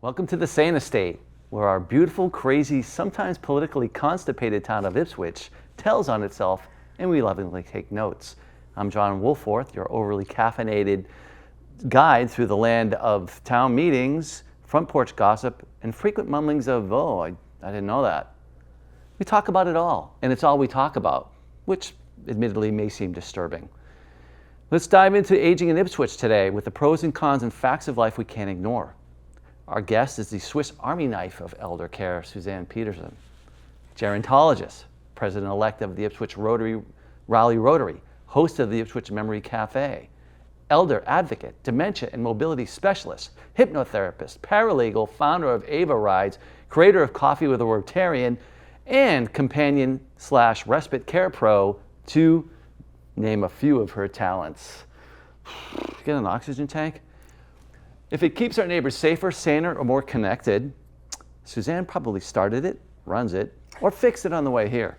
Welcome to the Sane Estate, where our beautiful, crazy, sometimes politically constipated town of Ipswich tells on itself, and we lovingly take notes. I'm John Woolforth, your overly caffeinated guide through the land of town meetings, front porch gossip, and frequent mumblings of, oh, I didn't know that. We talk about it all, and it's all we talk about, which admittedly may seem disturbing. Let's dive into aging in Ipswich today with the pros and cons and facts of life we can't ignore. Our guest is the Swiss Army knife of elder care, Susanne Pedersen, gerontologist, president-elect of the Ipswich Rotary, Rowley Rotary, host of the Ipswich Memory Café, elder advocate, dementia and mobility specialist, hypnotherapist, paralegal, founder of AvaRides, creator of Coffee with a Rotarian, and companion/respite care pro, to name a few of her talents. Get an oxygen tank? If it keeps our neighbors safer, saner, or more connected, Susanne probably started it, runs it, or fixed it on the way here.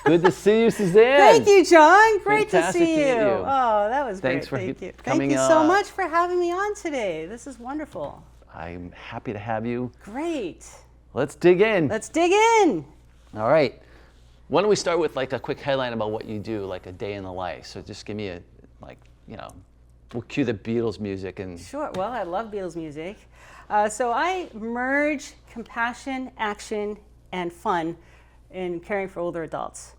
Good to see you, Susanne. Thank you, John. Great Fantastic to see you. meet you. Oh, that was Thanks great. for Thank you. coming Thank you so much for having me on today. This is wonderful. I'm happy to have you. Great. Let's dig in. Let's dig in. All right. Why don't we start with like a quick headline about what you do, like a day in the life. So just give me a, we'll cue the Beatles music and. Sure. Well, I love Beatles music. So I merge compassion, action, and fun in caring for older adults.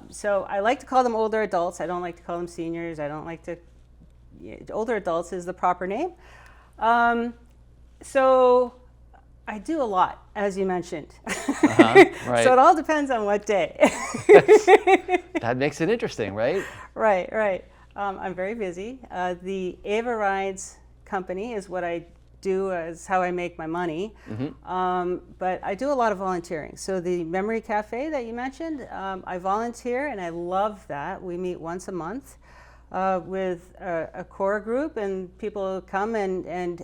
So I like to call them older adults. I don't like to call them seniors. I don't like to. Older adults is the proper name. So I do a lot, as you mentioned. Right. So it all depends on what day. That makes it interesting, right? Right. I'm very busy. The AvaRides company is what I do, is how I make my money. Mm-hmm. But I do a lot of volunteering. So the Memory Café that you mentioned, I volunteer and I love that. We meet once a month with a core group, and people come and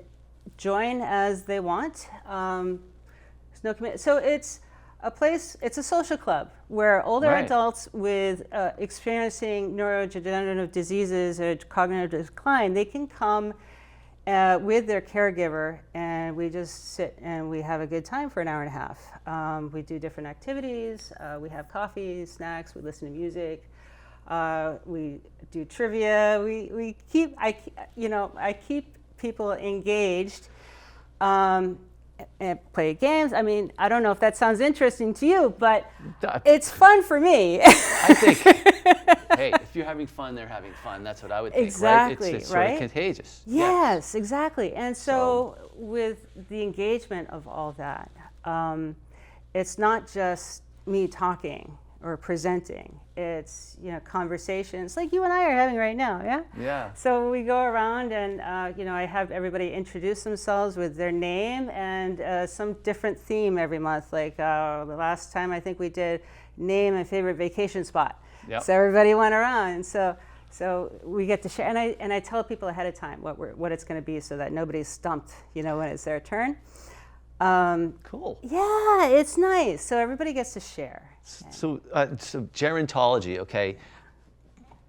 join as they want. There's no commitment. So it's a place, it's a social club where older adults with experiencing neurodegenerative diseases or cognitive decline, they can come with their caregiver, and we just sit and we have a good time for an hour and a half. We do different activities. We have coffee, snacks. We listen to music. We do trivia. I keep people engaged. And play games. I mean, I don't know if that sounds interesting to you, but it's fun for me. I think, hey, if you're having fun, they're having fun. That's what I would think, exactly, right? It's sort of contagious. Yes, exactly. And so with the engagement of all that, it's not just me talking or presenting. It's conversations like you and I are having right now, yeah? Yeah. So we go around and I have everybody introduce themselves with their name and some different theme every month. Like the last time I think we did name and favorite vacation spot. Yep. So everybody went around, and so we get to share. And I tell people ahead of time what it's going to be, so that nobody's stumped, when it's their turn. Cool. Yeah, it's nice. So everybody gets to share. So gerontology, okay.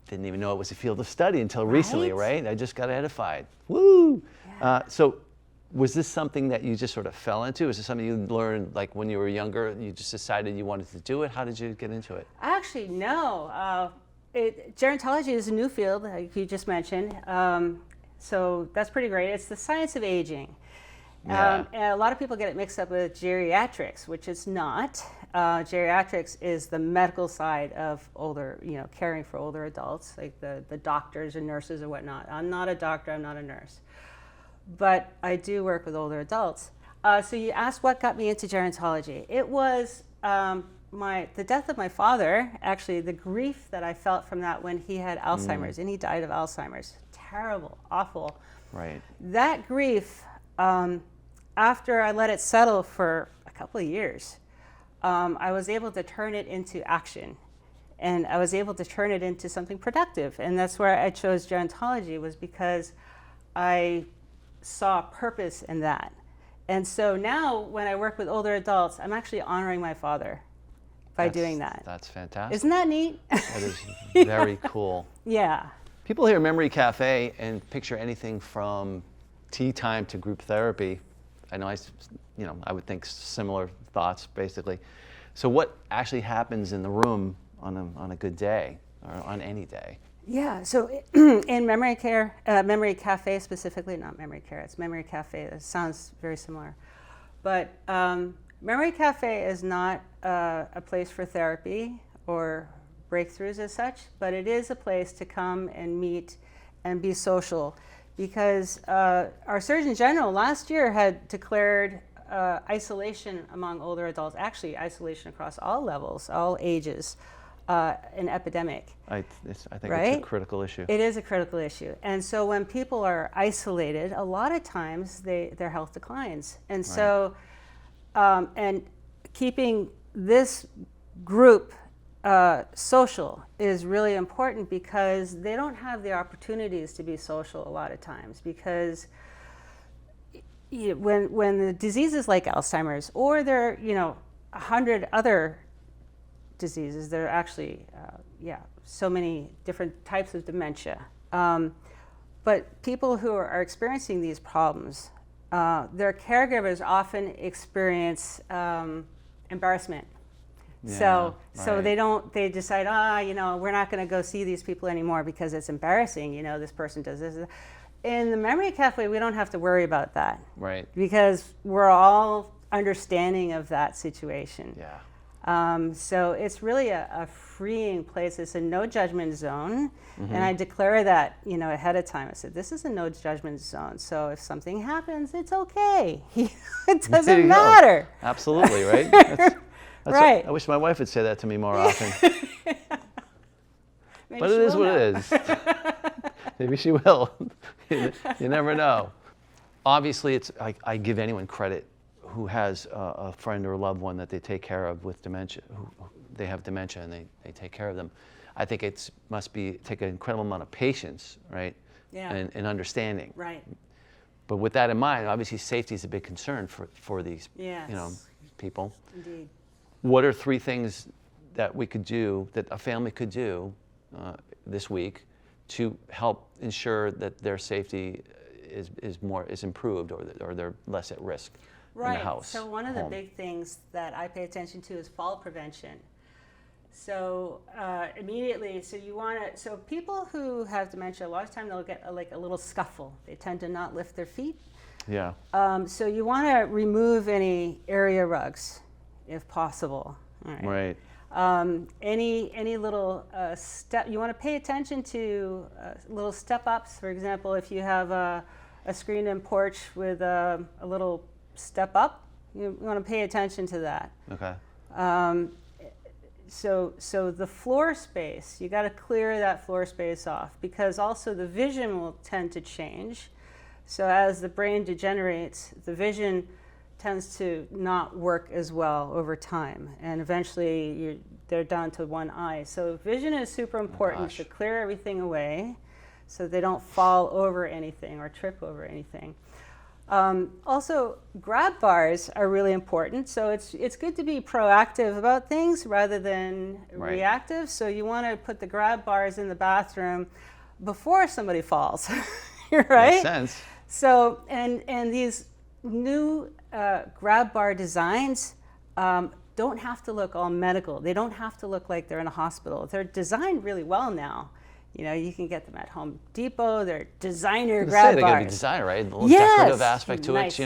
Didn't even know it was a field of study until recently, right? I just got edified. Woo! Yeah. So was this something that you just sort of fell into? Was this something you learned like when you were younger? You just decided you wanted to do it? How did you get into it? Actually, no. Gerontology is a new field, like you just mentioned. So that's pretty great. It's the science of aging. Yeah. And a lot of people get it mixed up with geriatrics, which it's not. Geriatrics is the medical side of older, caring for older adults, like the doctors and nurses or whatnot. I'm not a doctor, I'm not a nurse, but I do work with older adults. So you asked what got me into gerontology. It was the death of my father, actually the grief that I felt from that when he had Alzheimer's, and he died of Alzheimer's. Terrible, awful. Right. That grief, after I let it settle for a couple of years, I was able to turn it into action, and I was able to turn it into something productive. And that's where I chose gerontology, was because I saw purpose in that. And so now when I work with older adults, I'm actually honoring my father by doing that. That's fantastic. Isn't that neat? That is very cool. Yeah. People hear Memory Cafe and picture anything from tea time to group therapy, I know I would think similar thoughts basically. So what actually happens in the room on a good day or on any day? Yeah, so in memory care, memory cafe specifically, not memory care, it's memory cafe. It sounds very similar. But memory cafe is not a place for therapy or breakthroughs as such, but it is a place to come and meet and be social, because our Surgeon General last year had declared isolation among older adults, actually isolation across all levels, all ages, an epidemic. I think right? It's a critical issue. It is a critical issue. And so when people are isolated, a lot of times their health declines. And so, and keeping this group social is really important, because they don't have the opportunities to be social a lot of times, because when the diseases like Alzheimer's, or there are 100 other diseases, there are actually so many different types of dementia, but people who are experiencing these problems, their caregivers often experience embarrassment. So they decide, we're not going to go see these people anymore because it's embarrassing, this person does this. In the Memory Cafe, we don't have to worry about that. Right. Because we're all understanding of that situation. Yeah. So it's really a freeing place. It's a no judgment zone. And I declare that, ahead of time. I said, this is a no judgment zone. So if something happens, it's okay. It doesn't matter. Absolutely, right? That's right. I wish my wife would say that to me more often. But it is what it is. Maybe she will. You never know. Obviously, I give anyone credit who has a friend or a loved one that they take care of with dementia. They have dementia and they take care of them. I think it must take an incredible amount of patience, right? Yeah. And understanding. Right. But with that in mind, obviously safety is a big concern for these people. Indeed. What are 3 things that we could do, that a family could do this week to help ensure that their safety is improved, or they're less at risk in the house? So one of the big things that I pay attention to is fall prevention. So immediately, so people who have dementia, a lot of time they'll get a little scuffle. They tend to not lift their feet. Yeah. So you want to remove any area rugs, if possible. All right. Right. Any little step, you want to pay attention to little step ups. For example, if you have a screened-in porch with a little step up, you want to pay attention to that. Okay. So the floor space, you got to clear that floor space off, because also the vision will tend to change. So as the brain degenerates, the vision tends to not work as well over time, and eventually they're down to one eye. So vision is super important to clear everything away so they don't fall over anything or trip over anything. Also, grab bars are really important. So it's good to be proactive about things rather than reactive. So you want to put the grab bars in the bathroom before somebody falls, right? Makes sense. So, and these new grab bar designs don't have to look all medical. They don't have to look like they're in a hospital. They're designed really well now. You can get them at Home Depot. They're designer grab they bars. got to be designer, right? A little decorative aspect to it,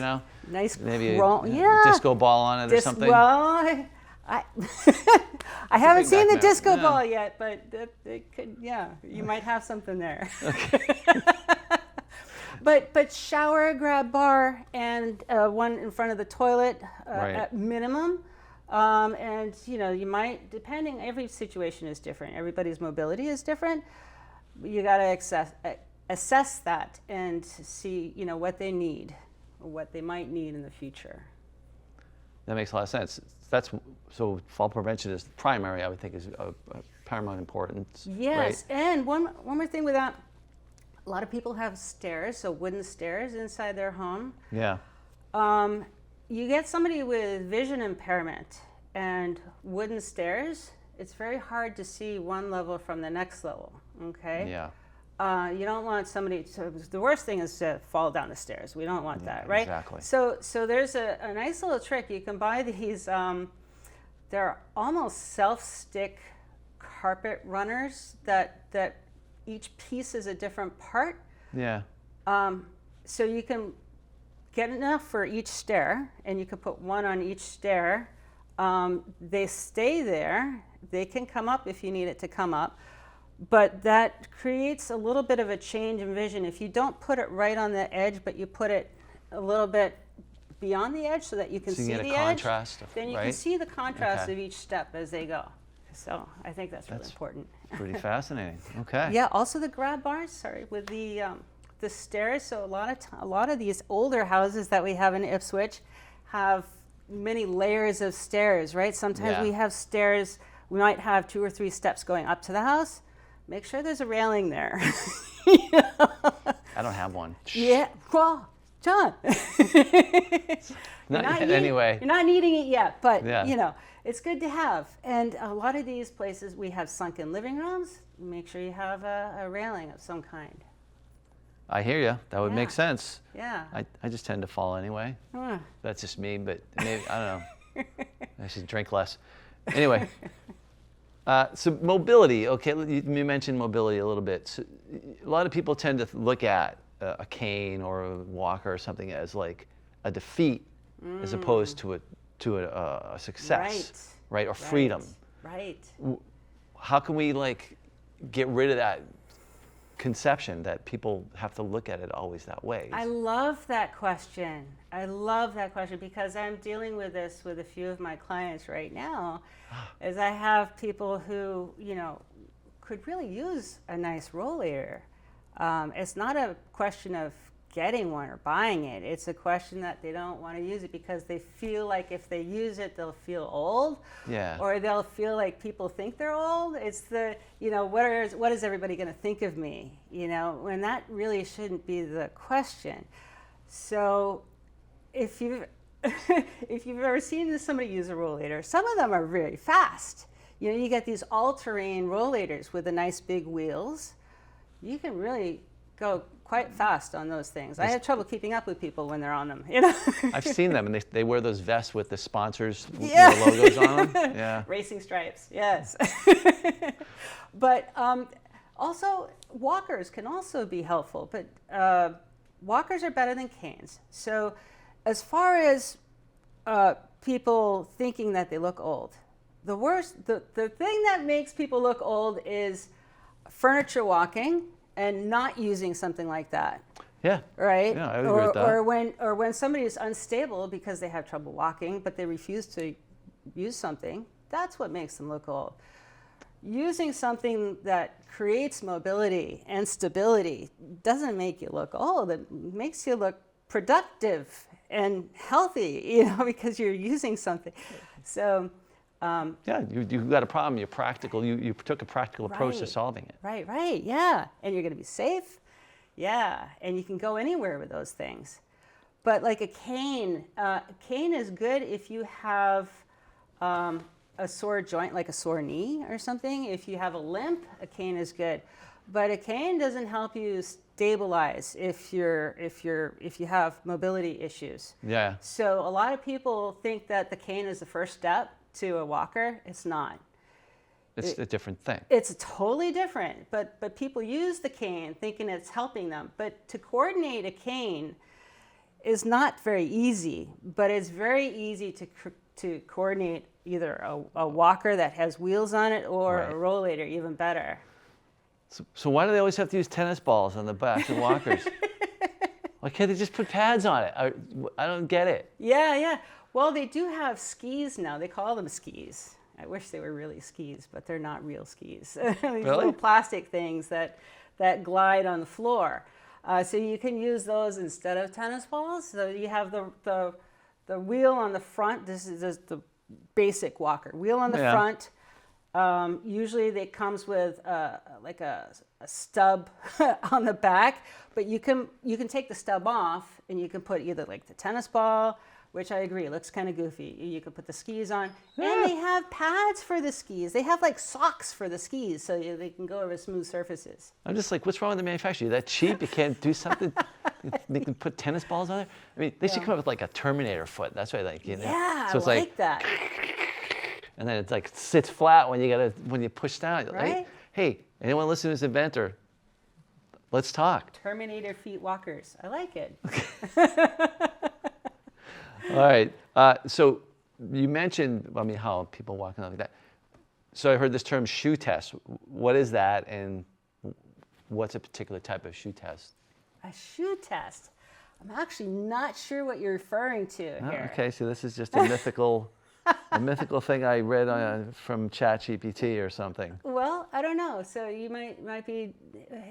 Nice. Maybe a disco ball on it or something. Well, I haven't seen the disco ball yet, but it could. Yeah, you might have something there. Okay. But shower grab bar and one in front of the toilet at minimum. And you might, depending, every situation is different. Everybody's mobility is different. You got to assess that and see what they need or what they might need in the future. That makes a lot of sense. So fall prevention is primary, I would think, is of paramount importance. Yes, right? And one more thing with that, a lot of people have stairs, so wooden stairs inside their home. Yeah. You get somebody with vision impairment and wooden stairs, it's very hard to see one level from the next level, okay? Yeah. You don't want somebody to, the worst thing is to fall down the stairs. We don't want that, right? Exactly. So there's a nice little trick. You can buy these, they're almost self-stick carpet runners that each piece is a different part. Yeah. So you can get enough for each stair, and you can put one on each stair. They stay there. They can come up if you need it to come up. But that creates a little bit of a change in vision. If you don't put it right on the edge, but you put it a little bit beyond the edge so that you can see the edge, then you can see the contrast of each step as they go. So I think that's really important. Pretty fascinating. Okay. Yeah. Also the grab bars. With the stairs. So a lot of these older houses that we have in Ipswich have many layers of stairs, right? Sometimes we have stairs. We might have 2 or 3 steps going up to the house. Make sure there's a railing there. I don't have one. Yeah, well, John. Anyway. You're not needing it yet, but it's good to have. And a lot of these places, we have sunken living rooms. Make sure you have a railing of some kind. I hear you. That would make sense. Yeah. I just tend to fall anyway. That's just me, but maybe, I don't know. I should drink less. Anyway. So mobility, okay, you mentioned mobility a little bit. So a lot of people tend to look at a cane or a walker or something as like a defeat as opposed to a success, right? Or freedom. Right. How can we like get rid of that conception that people have to look at it always that way? I love that question. Because I'm dealing with this with a few of my clients right now, as I have people who, could really use a nice rollator. It's not a question of getting one or buying it. It's a question that they don't want to use it because they feel like if they use it, they'll feel old. Yeah. Or they'll feel like people think they're old. It's the, what is everybody going to think of me? When that really shouldn't be the question. So if you've ever seen somebody use a rollator, some of them are very fast. You get these all-terrain rollators with the nice big wheels. You can really go quite fast on those things. I have trouble keeping up with people when they're on them. I've seen them, and they wear those vests with the sponsors logos on them. Yeah. Racing stripes, yes. But also walkers can also be helpful, but walkers are better than canes. So as far as people thinking that they look old, the thing that makes people look old is furniture walking and not using something like that. Yeah. Right? Yeah, I would agree with that. Or when somebody is unstable because they have trouble walking, but they refuse to use something, that's what makes them look old. Using something that creates mobility and stability doesn't make you look old. It makes you look productive and healthy, because you're using something. So you got a problem. You're practical. You took a practical approach to solving it. Right. Yeah, and you're going to be safe. Yeah, and you can go anywhere with those things. But like a cane is good if you have a sore joint, like a sore knee or something. If you have a limp, a cane is good. But a cane doesn't help you stabilize if you have mobility issues. Yeah. So a lot of people think that the cane is the first step to a walker. It's not. It's a different thing. It's totally different. But people use the cane thinking it's helping them. But to coordinate a cane is not very easy. But it's very easy to coordinate either a walker that has wheels on it or a rollator, even better. So why do they always have to use tennis balls on the back of walkers? Why can't they just put pads on it? I don't get it. Yeah. Well, they do have skis now. They call them skis. I wish they were really skis, but they're not real skis. These little plastic things that glide on the floor. So you can use those instead of tennis balls. So you have the wheel on the front. This is the basic walker. Wheel on the front. Usually it comes with like a stub on the back, but you can take the stub off and you can put either like the tennis ball, which I agree, looks kind of goofy. You could put the skis on, and they have pads for the skis. They have like socks for the skis, so they can go over smooth surfaces. I'm just like, what's wrong with the manufacturer? You're that cheap? You can't do something? They can put tennis balls on there? I mean, they should come up with like a Terminator foot. That's what I like. You know? Yeah, so it's I like that. And then it's like sits flat when you push down. Right? Like, hey, anyone listening to this inventor? Let's talk. Terminator feet walkers. I like it. All right. So you mentioned, I mean, how people walking like that. So I heard this term shoe test. What is that, and what's a particular type of shoe test? A shoe test. I'm actually not sure what you're referring to here. Okay, so this is just a mythical thing I read from ChatGPT or something. Well, I don't know. So you might be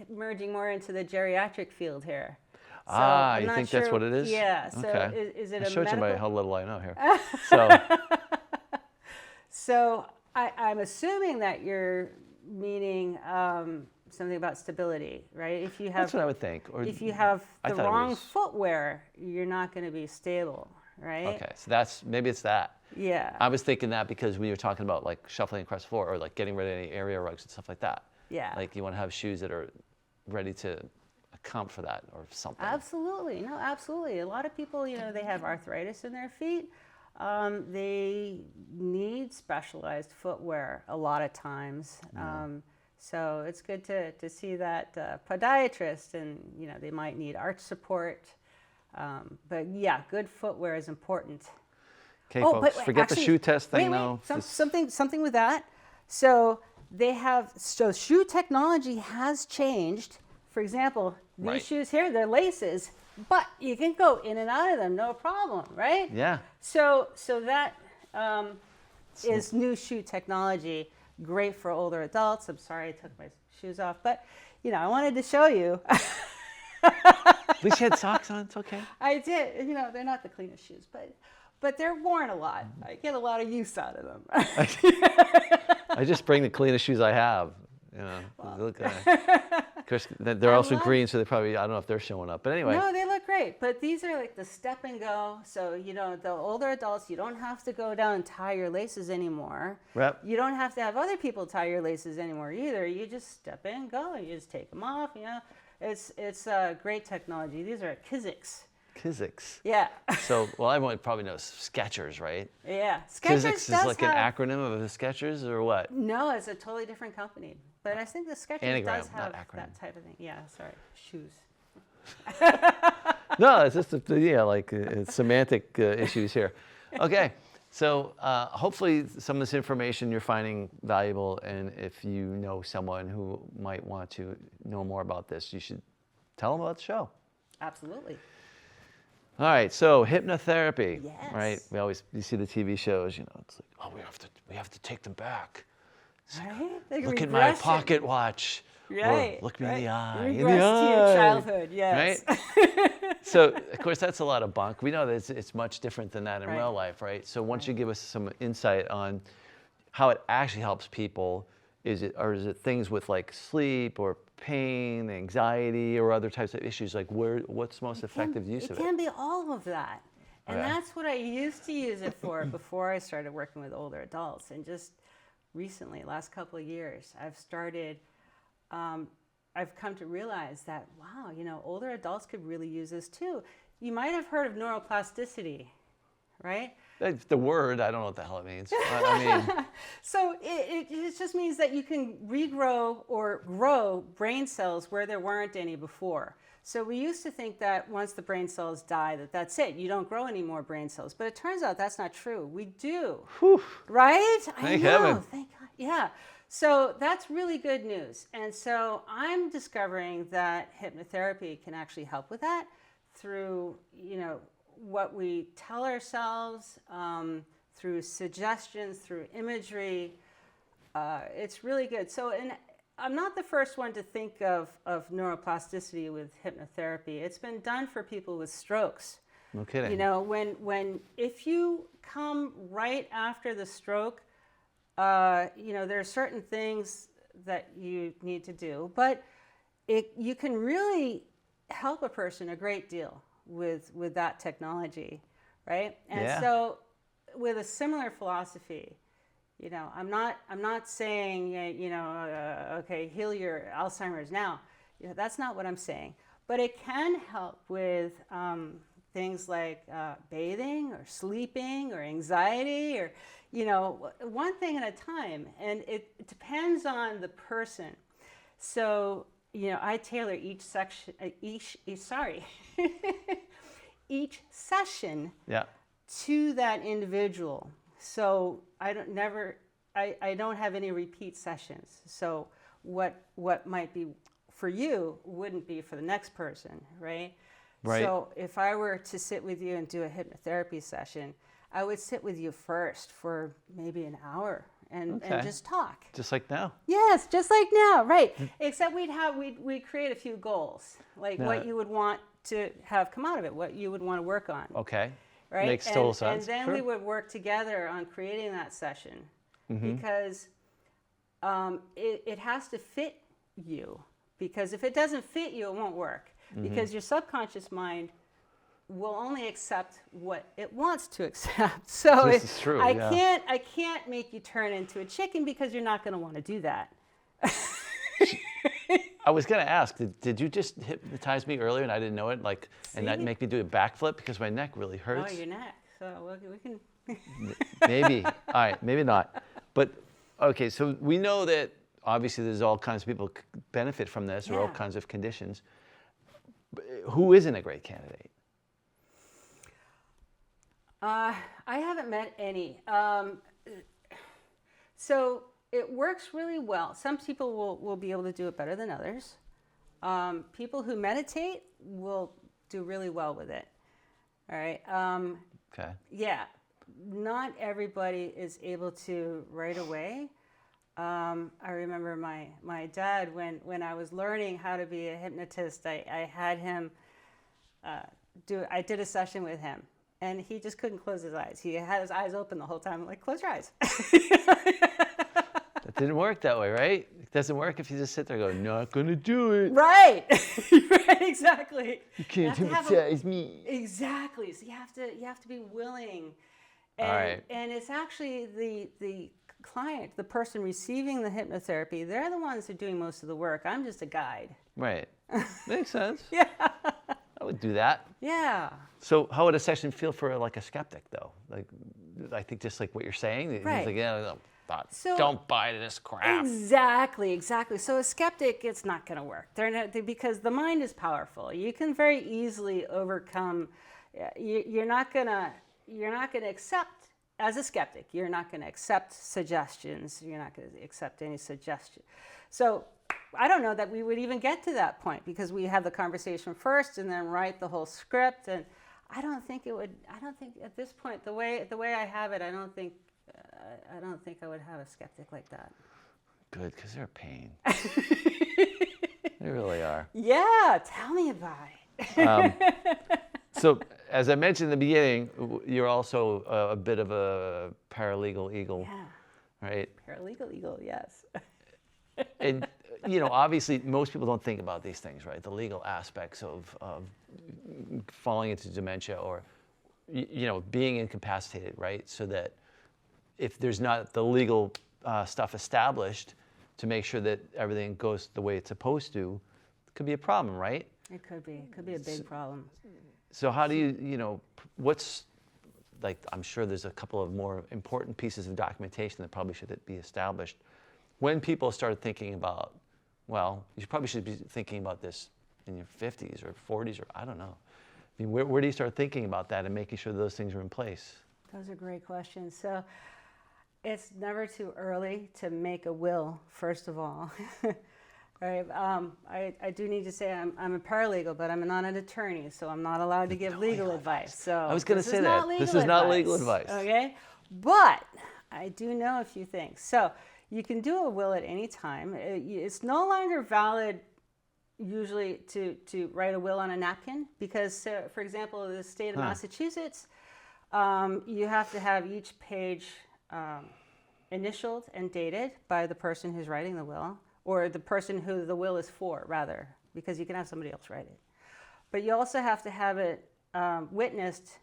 merging more into the geriatric field here. So you think that's what it is? Yeah. So okay. is it I a showed medical? you how little I know here. So, so I'm assuming that you're meaning something about stability, right? If you have, that's what I would think. Or if you have the thought it wrong was- footwear, you're not going to be stable, right? Okay, so maybe it's that. Yeah. I was thinking that because we were talking about like shuffling across the floor or like getting rid of any area rugs and stuff like that. Yeah. Like you want to have shoes that are ready to account for that or something. Absolutely. No, absolutely. A lot of people, they have arthritis in their feet. They need specialized footwear a lot of times. So it's good to see that podiatrist, and they might need arch support. But yeah, good footwear is important. Okay, folks, forget the shoe test thing now. Something with that. So shoe technology has changed. For example, these Right. shoes here, they're laces, but you can go in and out of them, no problem, right? Yeah. So that is new shoe technology, great for older adults. I'm sorry I took my shoes off, but I wanted to show you. At least you had socks on, it's okay. I did. They're not the cleanest shoes, but they're worn a lot. I get a lot of use out of them. I just bring the cleanest shoes I have. Look, of course, they're also green, so they probably, I don't know if they're showing up. But anyway. No, they look great. But these are like the step and go. So, the older adults, you don't have to go down and tie your laces anymore. Yep. You don't have to have other people tie your laces anymore either. You just step in, go, and you just take them off. It's great technology. These are Kiziks. Kizik. Yeah. So, well, everyone probably knows Skechers, right? Yeah. Kizik is like an acronym of the Skechers, or what? No, it's a totally different company. But I think the Skechers Anagram, does have not acronym. that type of thing. Yeah, sorry. Shoes. No, it's just semantic issues here. Okay, so hopefully some of this information you're finding valuable, and if you know someone who might want to know more about this, you should tell them about the show. Absolutely. All right, so hypnotherapy, Yes. right? You see the TV shows, it's like, oh, we have to take them back. Right? Like Look at my regression. pocket watch. Right. Or look me in the eye. Regress to your childhood, yes. Right? So, of course, that's a lot of bunk. We know that it's much different than that in Right. real life, right? So once you give us some insight on how it actually helps people, is it things with like sleep or pain, anxiety, or other types of issues? Like what's the most effective use of it? It can be all of that. And Okay. that's what I used to use it for before I started working with older adults. And just recently, last couple of years, I've come to realize that, wow, older adults could really use this too. You might have heard of neuroplasticity, right? The word, I don't know what the hell it means. I mean, So it just means that you can regrow or grow brain cells where there weren't any before. So we used to think that once the brain cells die, that's it. You don't grow any more brain cells. But it turns out that's not true. We do. whew, Right? Thank I know. heaven. Thank God. Yeah. So that's really good news. And so I'm discovering that hypnotherapy can actually help with that through, what we tell ourselves, through suggestions, through imagery. It's really good. So, and I'm not the first one to think of neuroplasticity with hypnotherapy. It's been done for people with strokes. no kidding. If you come right after the stroke, there are certain things that you need to do, but you can really help a person a great deal with that technology, right? And Yeah. so with a similar philosophy, you know, I'm not saying, okay, heal your Alzheimer's now. You know, that's not what I'm saying. But it can help with things like bathing or sleeping or anxiety, or, you know, one thing at a time. And it depends on the person. So, you know, I tailor each session Yeah. to that individual. So I don't have any repeat sessions. So what might be for you wouldn't be for the next person, right? Right. So if I were to sit with you and do a hypnotherapy session, I would sit with you first for maybe an hour and just talk. Just like now. Yes, just like now, right? Except we'd create a few goals, like No. what you would want to have come out of it, what you would want to work on. Okay. Right? Makes total sense. And then Sure. we would work together on creating that session, because it has to fit you. Because if it doesn't fit you, it won't work. Because your subconscious mind will only accept what it wants to accept. So This is true, yeah. I can't make you turn into a chicken, because you're not going to want to do that. I was going to ask, did you just hypnotize me earlier and I didn't know it? Like, and that See? make me do a backflip because my neck really hurts? Oh, your neck. So we can. Maybe. All right, maybe not. But, okay, so we know that obviously there's all kinds of people benefit from this, or all Yeah. kinds of conditions. Who isn't a great candidate? I haven't met any. So it works really well. Some people will be able to do it better than others. People who meditate will do really well with it. All right. Okay. Yeah. Not everybody is able to right away. I remember my dad, when I was learning how to be a hypnotist, I had him I did a session with him, and he just couldn't close his eyes. He had his eyes open the whole time. I'm like, close your eyes. That didn't work that way, right? It doesn't work if you just sit there and go, not going to do it. Right. Right, exactly. You can't You have to hypnotize me. Exactly. So you have to be willing. And, All right. And it's actually the client, the person receiving the hypnotherapy, they're the ones who are doing most of the work. I'm just a guide. Right. Makes sense. Yeah. I would do that. Yeah. So how would a session feel for like a skeptic though? Like, I think just like what you're saying. Right. He's like, yeah, So- don't buy this crap. Exactly. So a skeptic, it's not going to work. Because the mind is powerful. You can very easily overcome. You're not going to accept, as a skeptic, you're not going to accept suggestions. You're not going to accept any suggestion. So I don't know that we would even get to that point, because we have the conversation first and then write the whole script. And I don't think at this point, the way I have it, I don't think I would have a skeptic like that. Good, because they're a pain. They really are. Yeah, tell me about it. So, as I mentioned in the beginning, you're also a bit of a paralegal eagle, Yeah, right? paralegal eagle, yes. And, obviously most people don't think about these things, right? The legal aspects of falling into dementia or, being incapacitated, right? So that if there's not the legal stuff established to make sure that everything goes the way it's supposed to, it could be a problem, right? It could be a big problem. So how do you, what's, like, I'm sure there's a couple of more important pieces of documentation that probably should be established. When people start thinking about, well, you probably should be thinking about this in your 50s or 40s or I don't know. I mean, where do you start thinking about that and making sure those things are in place? Those are great questions. So it's never too early to make a will, first of all. Right. I do need to say I'm a paralegal, but I'm not an attorney, so I'm not allowed to give legal advice. So I was going to say that. This is not legal advice. Okay. But I do know a few things. So you can do a will at any time. It's no longer valid usually to write a will on a napkin because, for example, in the state of Massachusetts, you have to have each page initialed and dated by the person who's writing the will, or the person who the will is for, rather, because you can have somebody else write it. But you also have to have it witnessed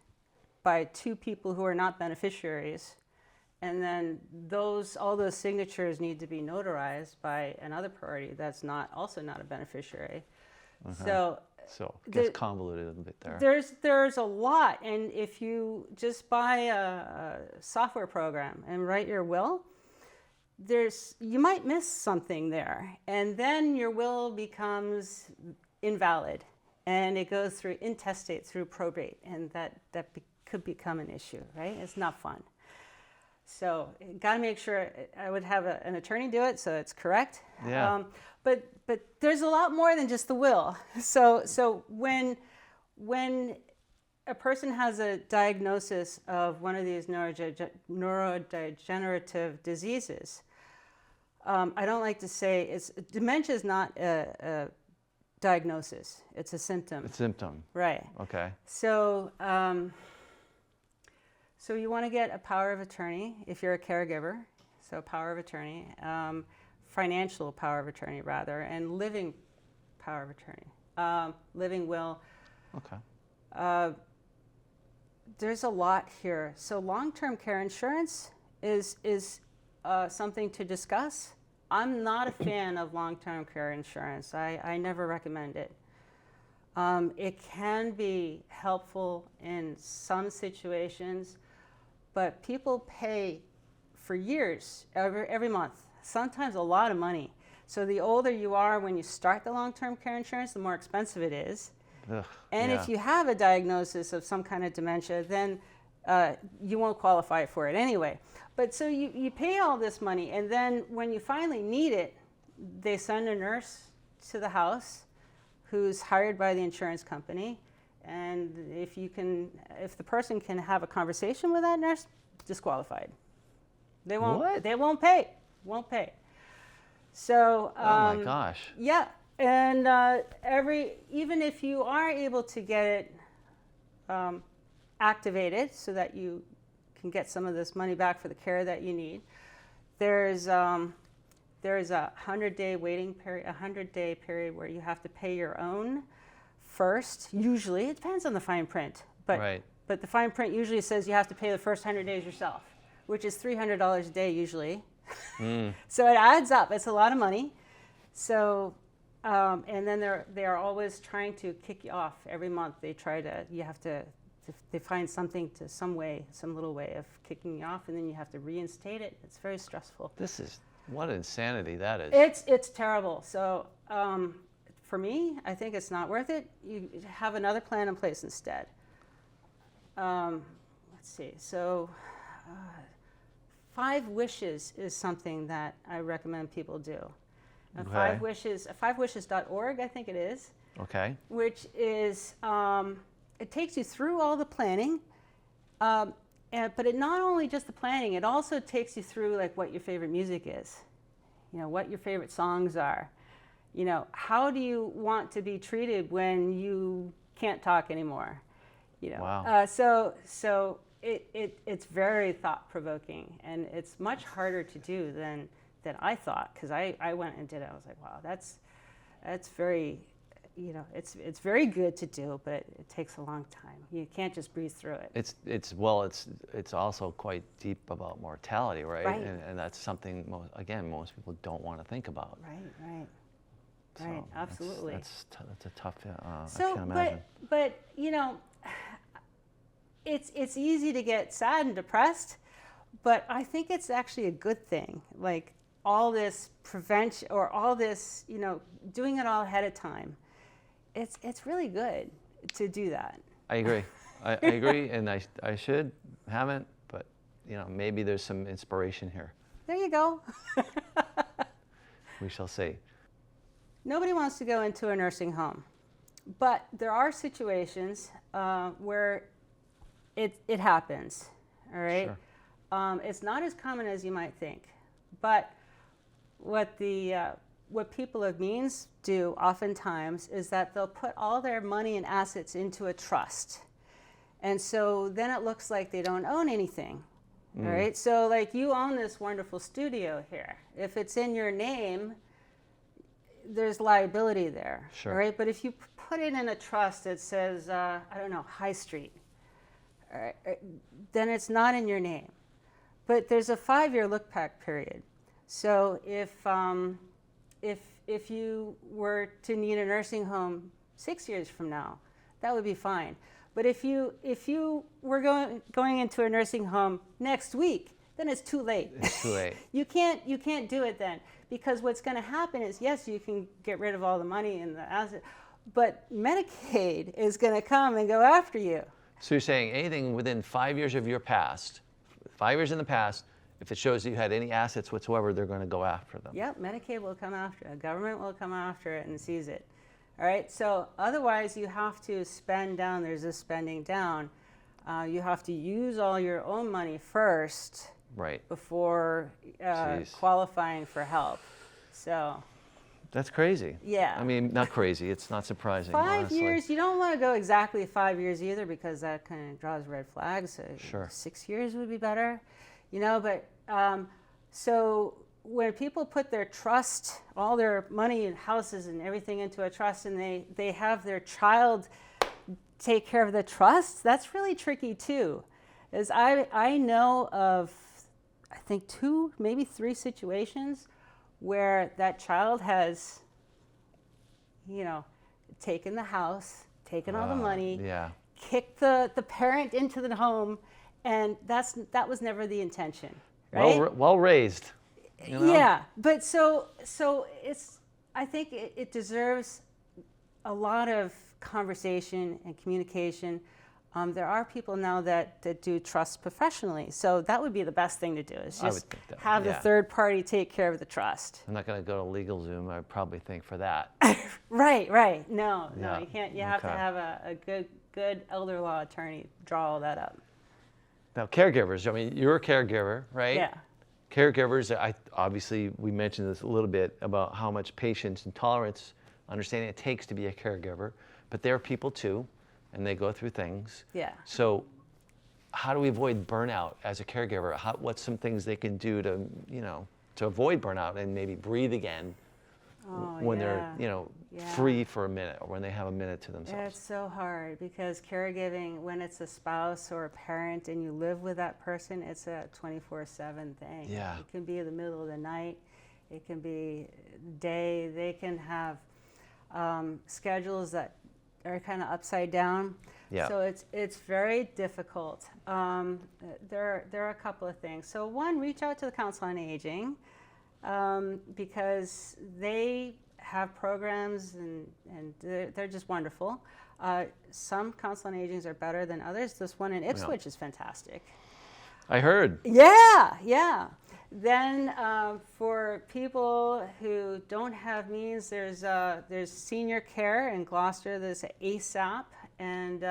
by two people who are not beneficiaries. And then all those signatures need to be notarized by another party that's also not a beneficiary. So it gets convoluted a little bit there. There's a lot, and if you just buy a software program and write your will, you might miss something there, and then your will becomes invalid, and it goes through intestate, through probate, and that could become an issue, right? It's not fun. So got to make sure. I would have an attorney do it so it's correct. Yeah. But there's a lot more than just the will. So when a person has a diagnosis of one of these neurodegenerative diseases, I don't like to say dementia is not a diagnosis. It's a symptom. It's a symptom. Right. Okay. So you want to get a power of attorney if you're a caregiver. So power of attorney, financial power of attorney rather, and living power of attorney, living will. Okay. There's a lot here. So long-term care insurance is something to discuss. I'm not a fan of long-term care insurance. I never recommend it. It can be helpful in some situations, but people pay for years, every month, sometimes a lot of money. So the older you are when you start the long-term care insurance, the more expensive it is. Ugh, and if you have a diagnosis of some kind of dementia, then you won't qualify for it anyway. But so you pay all this money, and then when you finally need it, they send a nurse to the house who's hired by the insurance company. And if the person can have a conversation with that nurse, disqualified. They won't. What? They won't pay. Won't pay. So. Oh my gosh. Yeah, and even if you are able to get it activated so that you can get some of this money back for the care that you need, there's a 100-day waiting period, 100-day period where you have to pay your own first. Usually, it depends on the fine print, but Right. But the fine print usually says you have to pay the first 100 days yourself, which is $300 a day usually. So it adds up. It's a lot of money. So, and then they are always trying to kick you off every month. They find some little way of kicking you off, and then you have to reinstate it. It's very stressful. What insanity that is. It's terrible. So for me, I think it's not worth it. You have another plan in place instead. Let's see. So 5 wishes is something that I recommend people do. And Okay. 5 wishes, 5wishes.org, I think it is. Okay. Which is, it takes you through all the planning, but it not only just the planning, it also takes you through like what your favorite music is, what your favorite songs are, how do you want to be treated when you can't talk anymore, Wow. So it's very thought-provoking, and it's much harder to do than I thought, because I went and did it. I was like, wow, that's very, it's very good to do, but it takes a long time. You can't just breeze through it. It's also quite deep about mortality, right? Right. And that's something most people don't want to think about. Right. So Right, absolutely. That's a tough. I So, can't imagine. but it's easy to get sad and depressed, but I think it's actually a good thing. Like all this prevention or all this, doing it all ahead of time. It's really good to do that. I agree. I agree, and I haven't, but maybe there's some inspiration here. There you go. We shall see. Nobody wants to go into a nursing home, but there are situations where it happens. All right. Sure. It's not as common as you might think, but what people of means do oftentimes is that they'll put all their money and assets into a trust, and so then it looks like they don't own anything. All right. So like you own this wonderful studio here. If it's in your name, there's liability there. Sure. All right. But if you put it in a trust that says, I don't know, High Street, then it's not in your name. But there's a 5-year look-back period. So if you were to need a nursing home 6 years from now, that would be fine. But if you were going into a nursing home next week, then it's too late. It's too late. You can't do it then, because what's going to happen is, yes, you can get rid of all the money and the asset, but Medicaid is going to come and go after you. So you're saying anything within 5 years of your past, 5 years in the past, if it shows that you had any assets whatsoever, they're going to go after them. Yep, Medicaid will come after it. Government will come after it and seize it. All right, so otherwise you have to spend down. There's a spending down. You have to use all your own money first, right, before qualifying for help. So that's crazy. Yeah. I mean, not crazy. It's not surprising. 5 honestly. years, you don't want to go exactly 5 years either, because that kind of draws red flags. So Sure. 6 years would be better, but so when people put their trust, all their money and houses and everything into a trust, and they have their child take care of the trust, that's really tricky too. As I know of, I think 2, maybe 3 situations where that child has, taken the house, taken all the money, kicked the parent into the home, and that was never the intention, right? Well raised. Yeah, but so it's, I think it deserves a lot of conversation and communication. There are people now that do trust professionally, so that would be the best thing to do, is just have the third party take care of the trust. I'm not going to go to LegalZoom, I probably think, for that. Right. No, Yeah. you can't. You have to have a good elder law attorney draw all that up. Now, caregivers, I mean, you're a caregiver, right? Yeah. Caregivers, obviously, we mentioned this a little bit about how much patience and tolerance, understanding it takes to be a caregiver, but they're people too, and they go through things. Yeah. So how do we avoid burnout as a caregiver? What's some things they can do to, to avoid burnout and maybe breathe again when they're, free for a minute, or when they have a minute to themselves? It's so hard, because caregiving, when it's a spouse or a parent and you live with that person, it's a 24/7 thing. Yeah. It can be in the middle of the night. It can be day. They can have schedules that are kind of upside down. Yeah. So it's very difficult. There are a couple of things. So one, reach out to the Council on Aging, because they have programs and they're just wonderful. Some Council on Agings are better than others. This one in Ipswich is fantastic. I heard. Yeah. Then for people who don't have means, there's senior care in Gloucester. There's ASAP, and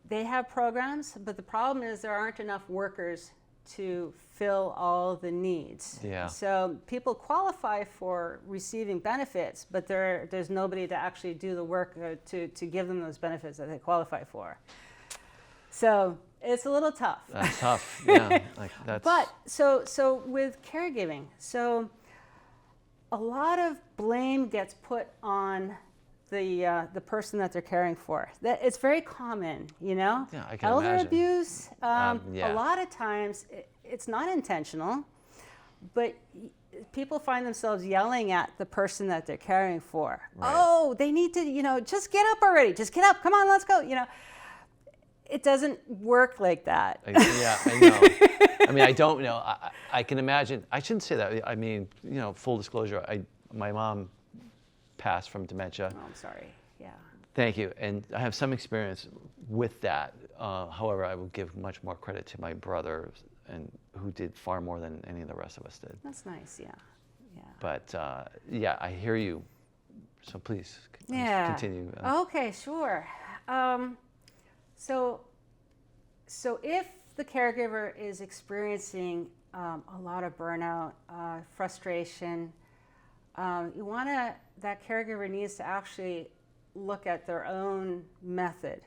they have programs, but the problem is there aren't enough workers to fill all the needs. Yeah. So people qualify for receiving benefits, but there's nobody to actually do the work to give them those benefits that they qualify for. So it's a little tough. That's tough. Yeah. But so with caregiving, so a lot of blame gets put on the person that they're caring for. It's very common, Yeah, I can Elder imagine. abuse. Yeah. A lot of times it's not intentional, but people find themselves yelling at the person that they're caring for. Right. Oh, they need to, just get up already. Just get up. Come on, let's go. It doesn't work like that. Yeah, I know. I mean, I don't know. I can imagine. I shouldn't say that. I mean, full disclosure, my mom passed from dementia. Oh, I'm sorry. Yeah. Thank you. And I have some experience with that. However, I will give much more credit to my brother, and who did far more than any of the rest of us did. That's nice. Yeah. But I hear you. So please continue. Okay, sure. So if the caregiver is experiencing a lot of burnout, frustration, that caregiver needs to actually look at their own method,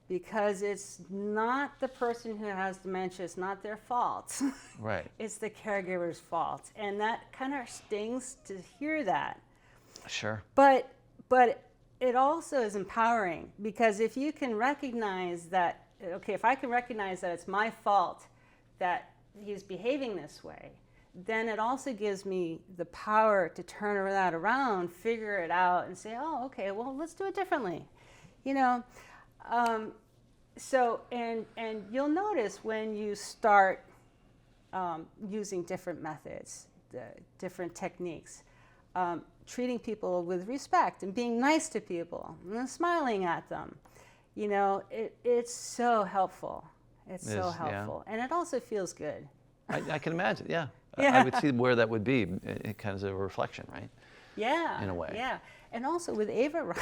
because it's not the person who has dementia, it's not their fault. Right. It's the caregiver's fault. And that kind of stings to hear that. Sure. But it also is empowering, because if you can recognize that, okay, if I can recognize that it's my fault that he's behaving this way, then it also gives me the power to turn that around, figure it out, and say, oh, okay, well, let's do it differently, you know. So, and you'll notice when you start using different methods, different techniques, treating people with respect and being nice to people and smiling at them, you know, it's so helpful. It's so helpful. Yeah. And it also feels good. I can imagine, yeah. Yeah. I would see where that would be. It kind of a reflection, right? Yeah. In a way. Yeah. And also with AvaRides,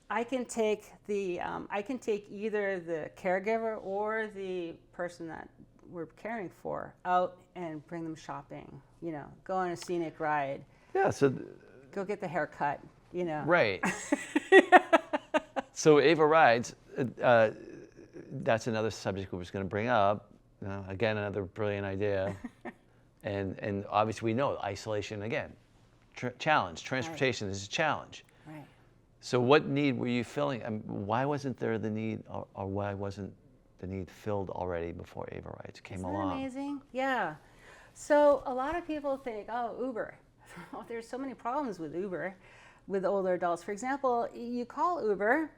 I can take either the caregiver or the person that we're caring for out and bring them shopping, you know, go on a scenic ride. Yeah, so go get the haircut, you know. Right. So AvaRides, that's another subject we was going to bring up. Again, another brilliant idea. and obviously we know isolation, again, challenge. Transportation is a challenge. Right. So what need were you filling? Why wasn't there the need, or why wasn't the need filled already before AvaRides came along? Isn't that amazing? Yeah. So a lot of people think, oh, Uber. Oh, there's so many problems with Uber, with older adults. For example, you call Uber.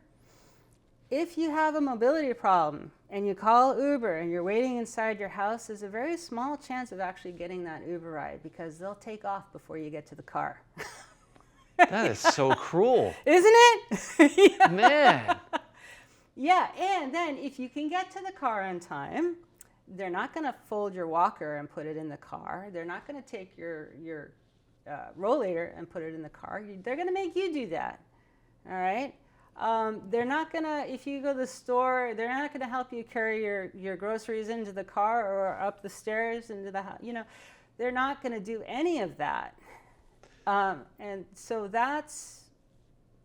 If you have a mobility problem and you call Uber and you're waiting inside your house, there's a very small chance of actually getting that Uber ride, because they'll take off before you get to the car. That is so cruel. Isn't it? Yeah. Man. Yeah, and then if you can get to the car on time, they're not going to fold your walker and put it in the car. They're not going to take your rollator and put it in the car. They're going to make you do that. All right? They're not going to, if you go to the store, they're not going to help you carry your groceries into the car or up the stairs into the house. You know, they're not going to do any of that. And so that's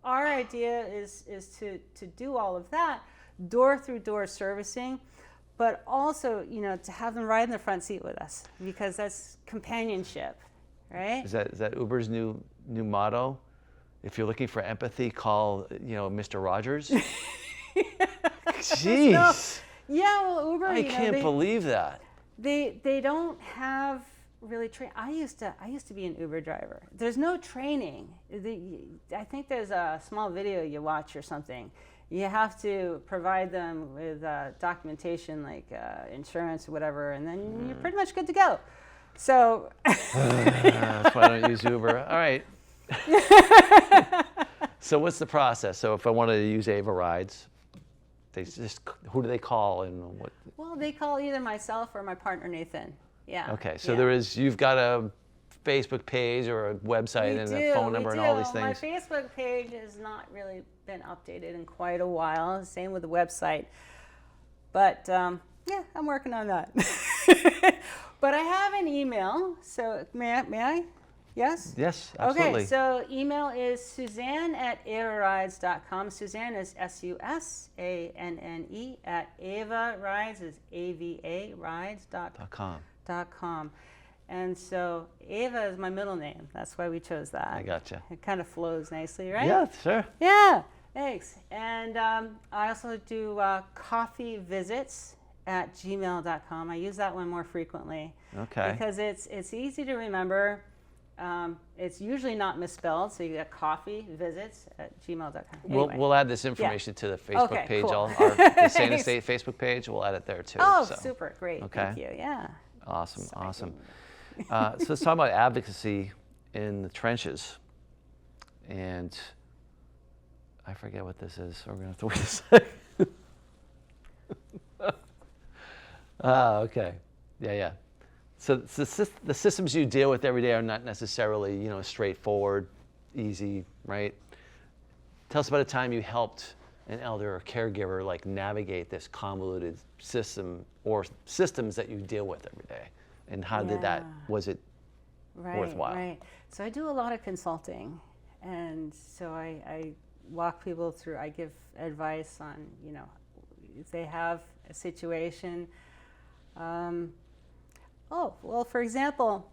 our idea, is to do all of that, door-through-door servicing, but also, you know, to have them ride in the front seat with us, because that's companionship, right? Is that Uber's new motto? If you're looking for empathy, call, you know, Mr. Rogers. Jeez. So, yeah, well, Uber. I can't believe that. They don't have really train. I used to be an Uber driver. There's no training. I think there's a small video you watch or something. You have to provide them with documentation like insurance or whatever, and then you're pretty much good to go. So that's why I don't use Uber. All right. So what's the process? So if I wanted to use AvaRides, who do they call and what? Well, they call either myself or my partner Nathan. Yeah. Okay, so you've got a Facebook page or a website and a phone number and all these things. My Facebook page has not really been updated in quite a while. Same with the website. But yeah, I'm working on that. But I have an email. So may I? Yes? Yes, absolutely. Okay, so email is Susanne@AvaRides.com. Susanne is SUSANNE at AvaRides is AvaRides.com. And so Ava is my middle name. That's why we chose that. I gotcha. It kind of flows nicely, right? Yeah, sure. Yeah, thanks. And I also do coffee visits at gmail.com. I use that one more frequently. Okay. Because it's easy to remember. It's usually not misspelled, so you get coffee visits at gmail.com. Anyway. We'll add this information to the Facebook page, cool. The Sane Estate Facebook page. We'll add it there too. Oh, so. Super, great. Okay. Thank you. Yeah. Awesome, Exciting. awesome. So let's talk about advocacy in the trenches. And I forget what this is, so we're going to have to wait a second. Okay. Yeah. So the systems you deal with every day are not necessarily, straightforward, easy, right? Tell us about a time you helped an elder or caregiver navigate this convoluted system or systems that you deal with every day, and how was it worthwhile? Right. So I do a lot of consulting, and so I walk people through. I give advice on, if they have a situation. For example,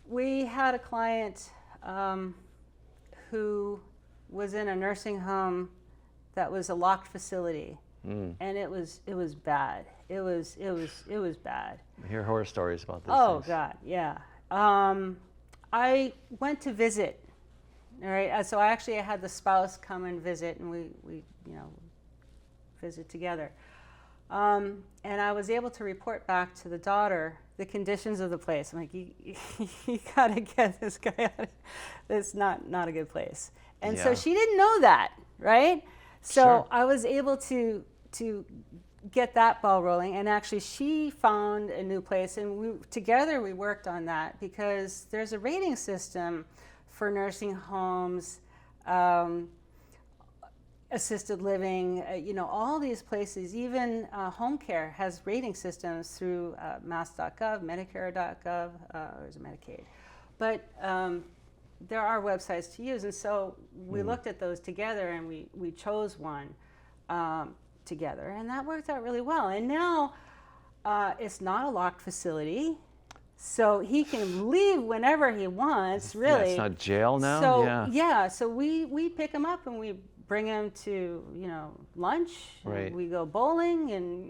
we had a client who was in a nursing home that was a locked facility, and it was bad. It was bad. I hear horror stories about this. Oh God, yeah. I went to visit. All right, so I had the spouse come and visit, and we visit together. And I was able to report back to the daughter the conditions of the place. I'm like, you gotta get this guy out of it's not a good place. And so she didn't know that, right? So Sure. I was able to get that ball rolling, and actually she found a new place, and together we worked on that, because there's a rating system for nursing homes, assisted living, all these places, even home care has rating systems through mass.gov, medicare.gov, or is it Medicaid? But there are websites to use, and so we looked at those together, and we chose one together, and that worked out really well. And now it's not a locked facility, so he can leave whenever he wants, really. Yeah, it's not jail now? So, so we pick him up and we bring him to, lunch. Right. And we go bowling and,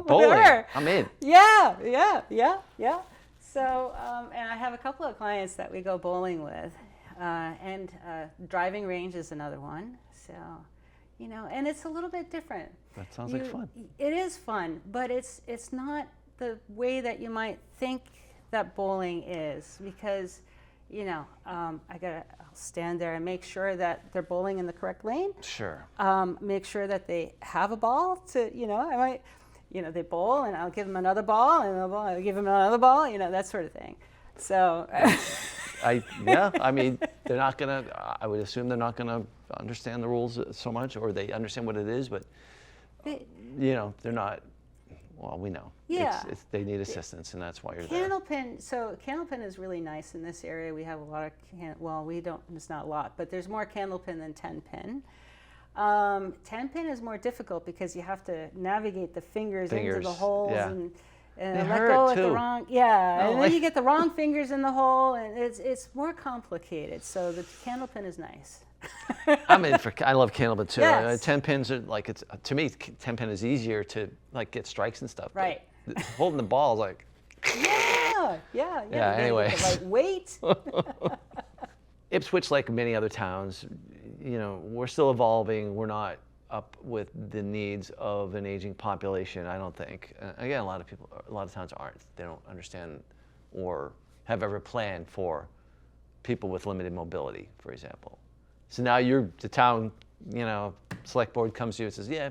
Bowling? whatever. I'm in. Yeah. So, and I have a couple of clients that we go bowling with. And driving range is another one. So, and it's a little bit different. That sounds like fun. It is fun, but it's not the way that you might think that bowling is, because I'll stand there and make sure that they're bowling in the correct lane. Sure. Make sure that they have a ball to, I might, they bowl and I'll give them another ball, and I'll give them another ball, that sort of thing. So. I mean, they're not gonna. I would assume they're not gonna understand the rules so much, or they understand what it is, but they're not. Well, we know. Yeah. They need assistance, and that's why you're Candlepin. So Candlepin is really nice in this area. We have a lot of we don't. It's not a lot, but there's more Candlepin than 10-pin. 10-pin is more difficult because you have to navigate the fingers into the holes and let go at the wrong. Yeah, and then you get the wrong fingers in the hole, and it's more complicated. So the Candlepin is nice. I'm in for. I love Candlepin too. Yes. 10 pins are like it's to me. 10 pin is easier to like get strikes and stuff. Right. But holding the ball is like. Yeah. Anyway. The right weight. Ipswich, like many other towns, we're still evolving. We're not up with the needs of an aging population, I don't think. Again, a lot of towns aren't. They don't understand or have ever planned for people with limited mobility, for example. So now the town, select board comes to you and says, yeah,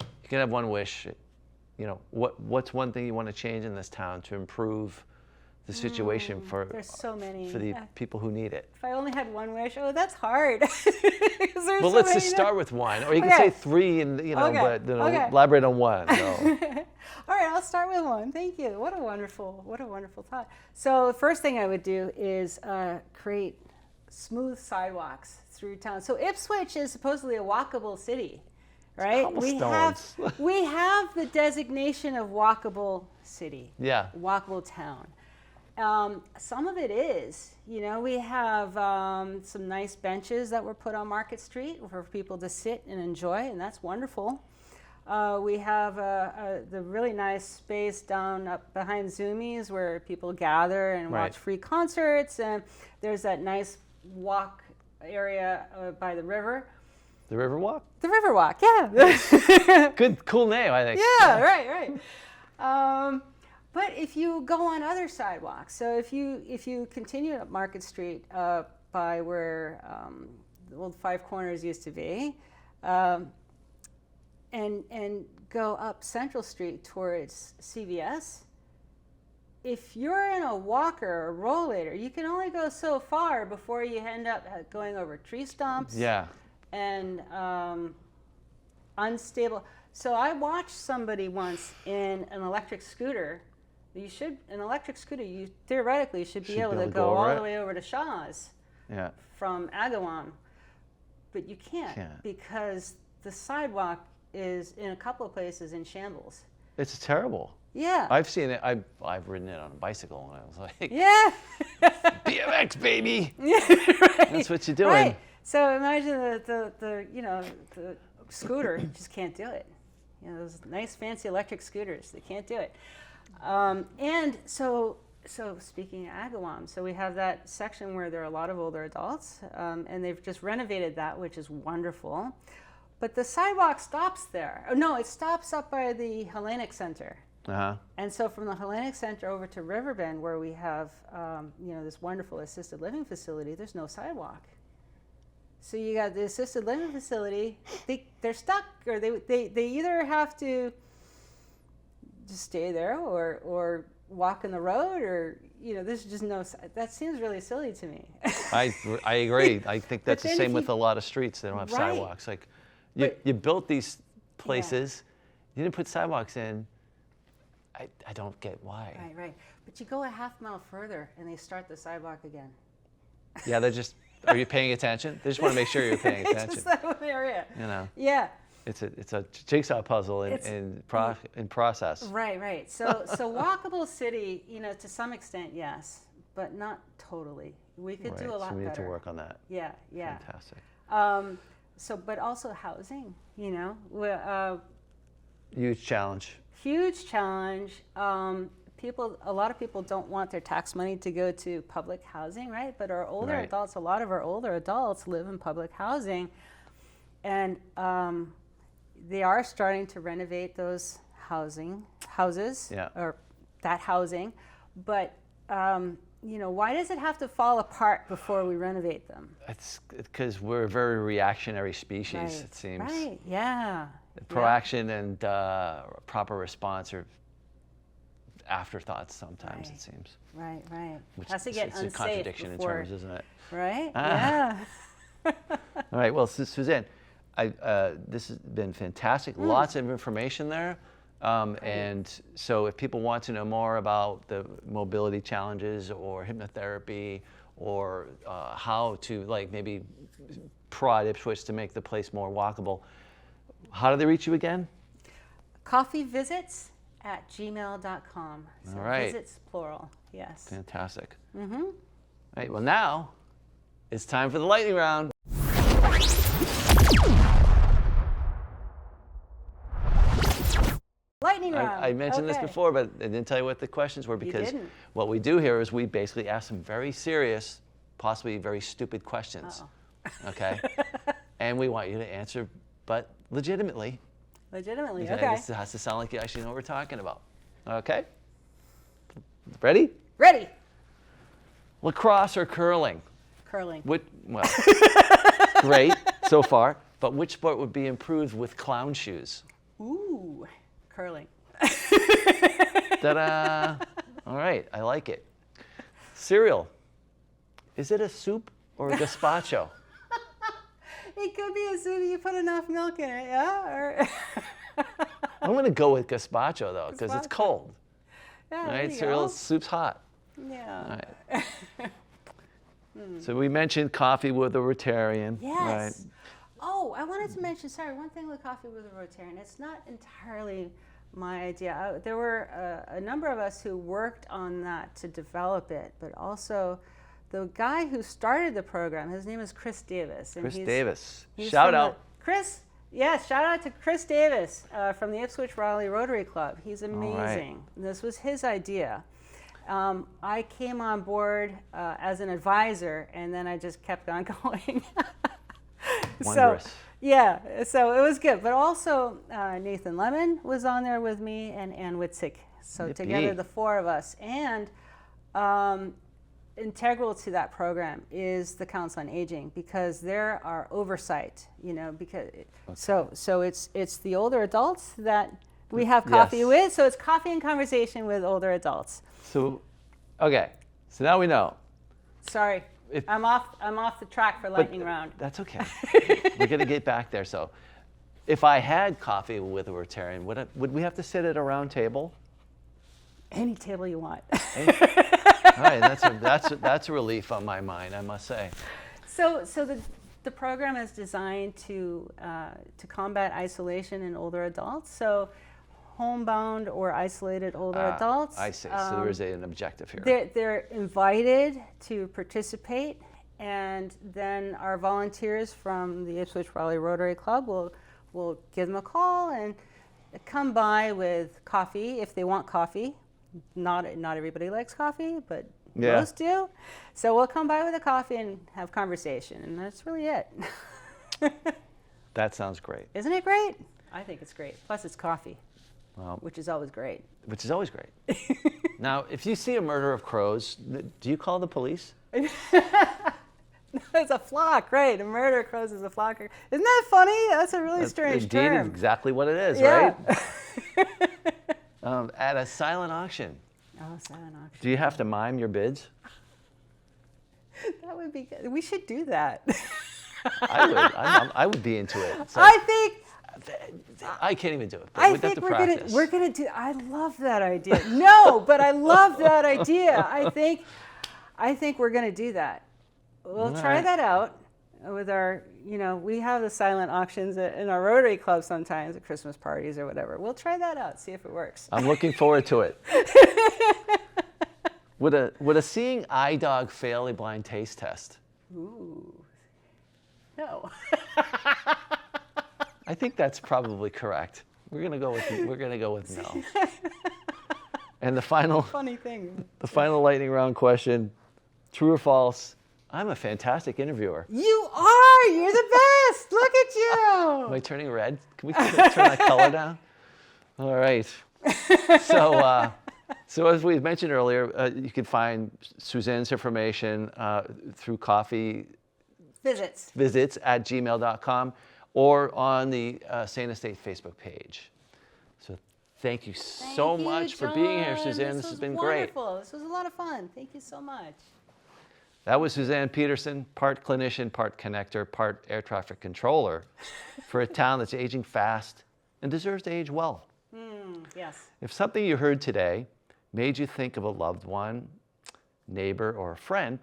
you can have one wish. What's one thing you want to change in this town to improve the situation for the people who need it? If I only had one wish, that's hard. Well, let's just start with one, or you can say three, and but elaborate on one. So. All right, I'll start with one. Thank you. What a wonderful thought. So the first thing I would do is create smooth sidewalks through town. So Ipswich is supposedly a walkable city, right? We have the designation of walkable city. Yeah. Walkable town. Some of it is, we have some nice benches that were put on Market Street for people to sit and enjoy, and that's wonderful. We have the really nice space down up behind Zoomies where people gather and watch free concerts, and there's that nice walk area by the river. The River Walk? The River Walk, yeah. Good, cool name, I think. Yeah, right. But if you go on other sidewalks, so if you continue up Market Street by where the old Five Corners used to be, and go up Central Street towards CVS, if you're in a walker or rollator, you can only go so far before you end up going over tree stumps. Yeah. And unstable. So I watched somebody once in an electric scooter. You theoretically should be able to go all the way over to Shaw's from Agawam. But you can't because the sidewalk is in a couple of places in shambles. It's terrible. Yeah. I've seen it. I've ridden it on a bicycle, and I was like, Yeah. BMX, baby. Yeah, right. That's what you're doing. Right. So imagine the scooter just can't do it. You know, those nice fancy electric scooters, they can't do it. And so speaking of Agawam, so we have that section where there are a lot of older adults, and they've just renovated that, which is wonderful. But the sidewalk stops there. Oh, no, it stops up by the Hellenic Center. Uh-huh. And so from the Hellenic Center over to Riverbend, where we have this wonderful assisted living facility, there's no sidewalk. So you got the assisted living facility, they're stuck, or they either have to just stay there or walk in the road, or there's just no. That seems really silly to me. I agree. I think that's the same with you, a lot of streets. They don't have right. sidewalks. Like you built these places, you didn't put sidewalks in. I don't get why. Right. But you go a half mile further and they start the sidewalk again. Yeah, they're just. Are you paying attention? They just want to make sure you're paying attention. It's just that one area. Yeah. It's a jigsaw puzzle in process. Right. So walkable city, to some extent, yes, but not totally. We could do a lot better. So we need to work on that. Yeah. Fantastic. But also housing, Huge challenge. Huge challenge. A lot of people don't want their tax money to go to public housing, right? But our older adults, a lot of our older adults live in public housing, and they are starting to renovate those houses, or that housing. But why does it have to fall apart before we renovate them? It's because we're a very reactionary species, it seems. Right. Yeah. Proaction and proper response are afterthoughts sometimes, it seems. Right. Which has to get unsafe it's a contradiction before, in terms, isn't it? Right? Yeah. All right. Well, Suzanne, this has been fantastic. Lots of information there. And so if people want to know more about the mobility challenges or hypnotherapy or how to maybe prod Ipswich to make the place more walkable, how do they reach you again? coffeevisits@gmail.com. So all right. Visits plural, yes. Fantastic. All right. Well, now it's time for the lightning round. Lightning round. I mentioned this before, but I didn't tell you what the questions were because what we do here is we basically ask some very serious, possibly very stupid questions. Okay? And we want you to answer, but legitimately. Okay. This has to sound like you actually know what we're talking about. Okay? Ready? Ready. Lacrosse or curling? Curling. Well, great so far, but which sport would be improved with clown shoes? Ooh, curling. Ta-da! All right, I like it. Cereal. Is it a soup or a gazpacho? It could be a soup if you put enough milk in it, yeah? I'm going to go with gazpacho, though, because it's cold. Yeah, right? Cereal, soup's hot. Yeah. All right. So we mentioned coffee with a Rotarian. Yes. Right? Oh, I wanted to mention, one thing with coffee with a Rotarian. It's not entirely my idea. There were a number of us who worked on that to develop it, but also the guy who started the program, his name is Chris Davis. And Davis. He's shout out. Chris, yes, shout out to Chris Davis from the Ipswich Rowley Rotary Club. He's amazing. Right. This was his idea. I came on board as an advisor, and then I just kept on going. Wondrous. So it was good. But also Nathan Lemon was on there with me, and Ann Witzik. So together, the four of us. And integral to that program is the Council on Aging, because there are oversight, so it's the older adults that we have coffee with, so it's coffee and conversation with older adults. So now we know. Sorry, I'm off the track for lightning round. That's okay. We're going to get back there. So if I had coffee with a Rotarian, would we have to sit at a round table? Any table you want. All right, that's a relief on my mind, I must say. So the program is designed to combat isolation in older adults. So homebound or isolated older adults. I see. So there is an objective here. They're invited to participate, and then our volunteers from the Ipswich Rowley Club will give them a call and come by with coffee if they want coffee. Not everybody likes coffee, but most do. So we'll come by with a coffee and have conversation, and that's really it. That sounds great. Isn't it great? I think it's great. Plus it's coffee, Well, which is always great. which is always great. Now, if you see a murder of crows, do you call the police? It's a flock, right? A murder of crows is a flock. Isn't that funny? That's a really strange term. Indeed, exactly what it is, Yeah. right? At a silent auction, Oh, silent auction. do you have to mime your bids? That would be good. We should do that. I would. I would be into it. So I think I can't even do it. But I we'd have think to practice. we're gonna do. I love that idea. No, but I love that idea. I think we're gonna do that. We'll try right. that out with our. We have the silent auctions in our Rotary Club sometimes at Christmas parties or whatever. We'll try that out. See if it works. I'm looking forward to it. Would a seeing eye dog fail a blind taste test? Ooh. No. I think that's probably correct. We're gonna go with no. And the final Funny thing. lightning round question: true or false? I'm a fantastic interviewer. You are. You're the best. Look at you. Am I turning red? Can we turn that color down? All right. So as we mentioned earlier, you can find Susanne's information through coffee visits at gmail.com or on the Sane Estate Facebook page. So thank you so much for being here, Susanne. This has been great. Wonderful. This was a lot of fun. Thank you so much. That was Susanne Pedersen, part clinician, part connector, part air traffic controller for a town that's aging fast and deserves to age well. Yes. If something you heard today made you think of a loved one, neighbor, or a friend,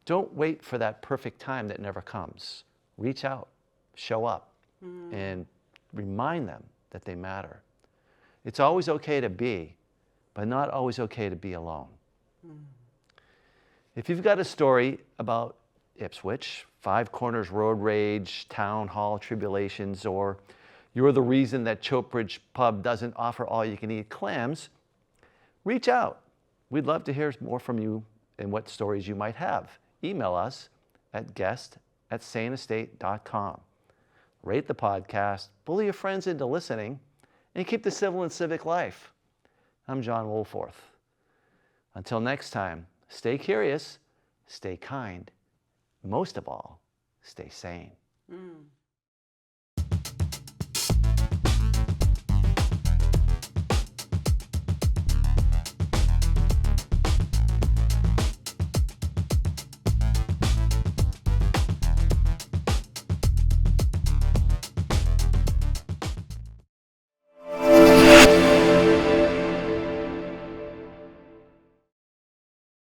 don't wait for that perfect time that never comes. Reach out, show up, and remind them that they matter. It's always okay to be, but not always okay to be alone. If you've got a story about Ipswich, Five Corners road rage, town hall tribulations, or you're the reason that Chopebridge Pub doesn't offer all-you-can-eat clams, reach out. We'd love to hear more from you and what stories you might have. Email us at guest@saneestate.com. Rate the podcast, bully your friends into listening, and keep the civil and civic life. I'm John Woolforth. Until next time, stay curious, stay kind, most of all, stay sane.